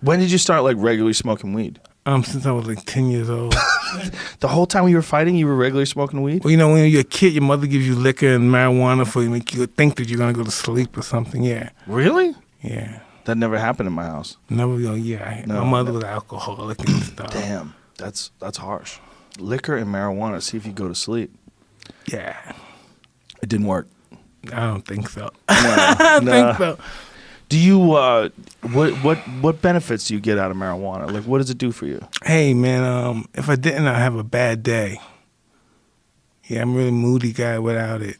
When did you start like regularly smoking weed? Since I was like 10 years old. The whole time we were fighting, you were regularly smoking weed? Well, you know, when you're a kid, your mother gives you liquor and marijuana for you, make you think that you're gonna go to sleep or something. Yeah. Really? Yeah. That never happened in my house. Never go. Yeah. No, My mother was alcoholic and stuff. Damn, that's harsh. Liquor and marijuana. See if you go to sleep. Yeah. It didn't work. I don't think so. No, I don't think so. Do you what benefits do you get out of marijuana? Like, what does it do for you? Hey man, if I didn't, I'd have a bad day. Yeah, I'm a really moody guy without it.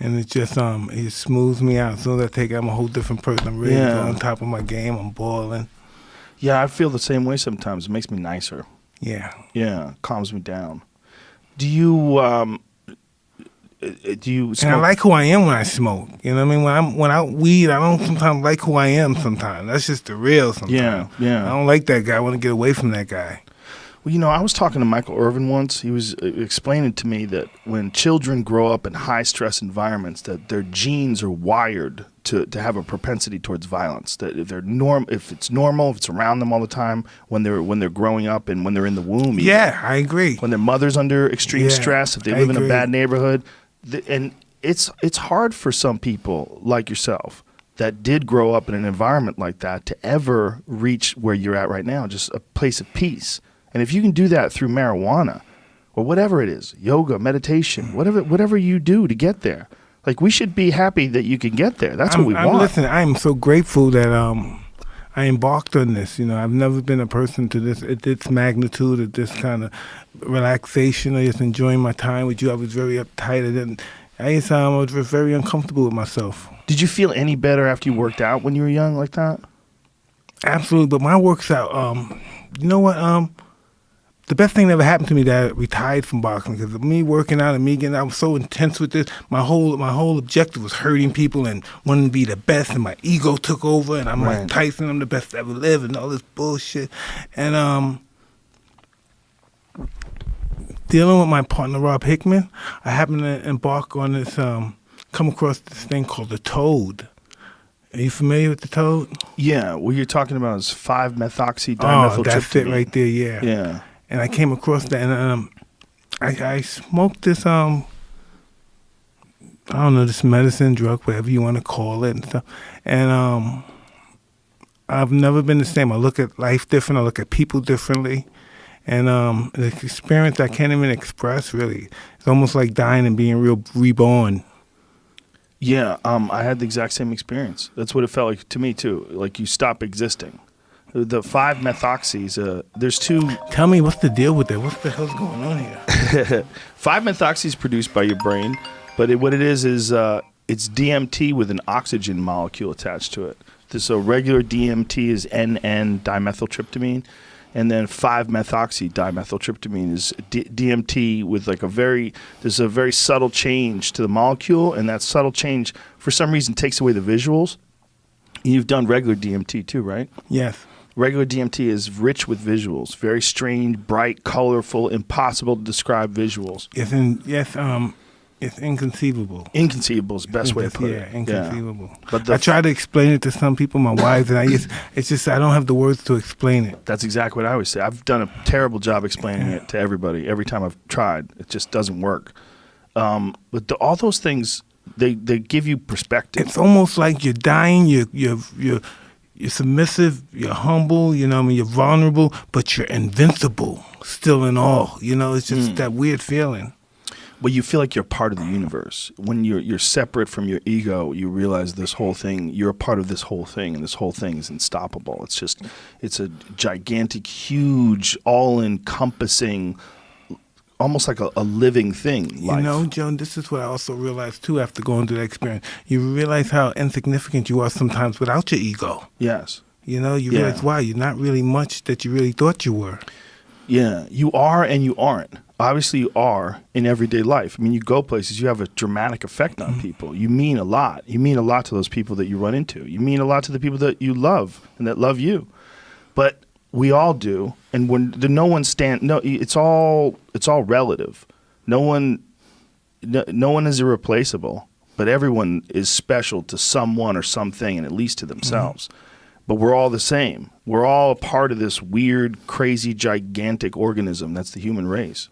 And it just it smooths me out. As soon as I take it, I'm a whole different person. I'm really on top of my game. I'm balling. Yeah, I feel the same way sometimes. It makes me nicer. Yeah. Yeah, calms me down. Do you smoke? And I like who I am when I smoke. You know what I mean? When I weed, I don't sometimes like who I am sometimes. That's just the real sometimes. Yeah. I don't like that guy. I want to get away from that guy. Well, you know, I was talking to Michael Irvin once. He was explaining to me that when children grow up in high-stress environments, that their genes are wired to have a propensity towards violence. That if it's normal, if it's around them all the time, when they're growing up and when they're in the womb. Even, Yeah, I agree. when their mother's under extreme stress, if they live in a bad neighborhood, and it's hard for some people like yourself that did grow up in an environment like that to ever reach where you're at right now, just a place of peace. And if you can do that through marijuana or whatever it is, yoga, meditation, whatever you do to get there, like, we should be happy that you can get there. That's what we want. Listen, I'm so grateful that I embarked on this. You know, I've never been a person to this at this magnitude, at this kind of relaxation. I just enjoying my time with you. I was very uptight, and I was very uncomfortable with myself. Did you feel any better after you worked out when you were young like that? Absolutely, but my works out. You know what? The best thing that ever happened to me that I retired from boxing, because of me working out and me getting, I was so intense with this. My whole objective was hurting people and wanting to be the best, and my ego took over, and I'm like Tyson, I'm the best to ever live, and all this bullshit. And dealing with my partner Rob Hickman, I happened to embark on this, come across this thing called the Toad. Are you familiar with the Toad? Yeah, what you're talking about is 5-methoxy-dimethyltryptamine. Oh, that's it right there. Yeah. Yeah. And I came across that, and I smoked this I don't know, this medicine, drug, whatever you want to call it, and stuff. And I've never been the same. I look at life different. I look at people differently, and the experience I can't even express. Really, it's almost like dying and being reborn. Yeah, I had the exact same experience. That's what it felt like to me too. Like you stop existing. The 5-methoxys, there's two. Tell me, what's the deal with that? What the hell's going on here? 5-methoxy is produced by your brain, but what it is it's DMT with an oxygen molecule attached to it. So regular DMT is N,N-dimethyltryptamine, and then 5-methoxy-dimethyltryptamine is DMT with like there's a very subtle change to the molecule, and that subtle change, for some reason, takes away the visuals. You've done regular DMT too, right? Yes. Regular DMT is rich with visuals, very strange, bright, colorful, impossible to describe visuals. It's inconceivable. Inconceivable is the best way to put it. Yeah, inconceivable. Yeah. But I try to explain it to some people, my wives, and it's just I don't have the words to explain it. That's exactly what I always say. I've done a terrible job explaining it to everybody. Every time I've tried, it just doesn't work. But all those things, they give you perspective. It's almost like you're dying. You're submissive, you're humble, you know what I mean, you're vulnerable, but you're invincible, still in all. You know, it's just that weird feeling. Well, you feel like you're part of the universe. When you're separate from your ego, you realize this whole thing, you're a part of this whole thing, and this whole thing is unstoppable. It's a gigantic, huge, all-encompassing, almost like a living thing. Life. You know, Joe, this is what I also realized, too, after going through that experience. You realize how insignificant you are sometimes without your ego. Yes. You know, you realize, wow, you're not really much that you really thought you were. Yeah, you are and you aren't. Obviously, you are in everyday life. I mean, you go places, you have a dramatic effect on people. You mean a lot. You mean a lot to those people that you run into. You mean a lot to the people that you love and that love you. But we all do, and it's all relative. No one is irreplaceable, but everyone is special to someone or something, and at least to themselves. but we're all the same. We're all a part of this weird, crazy, gigantic organism that's the human race.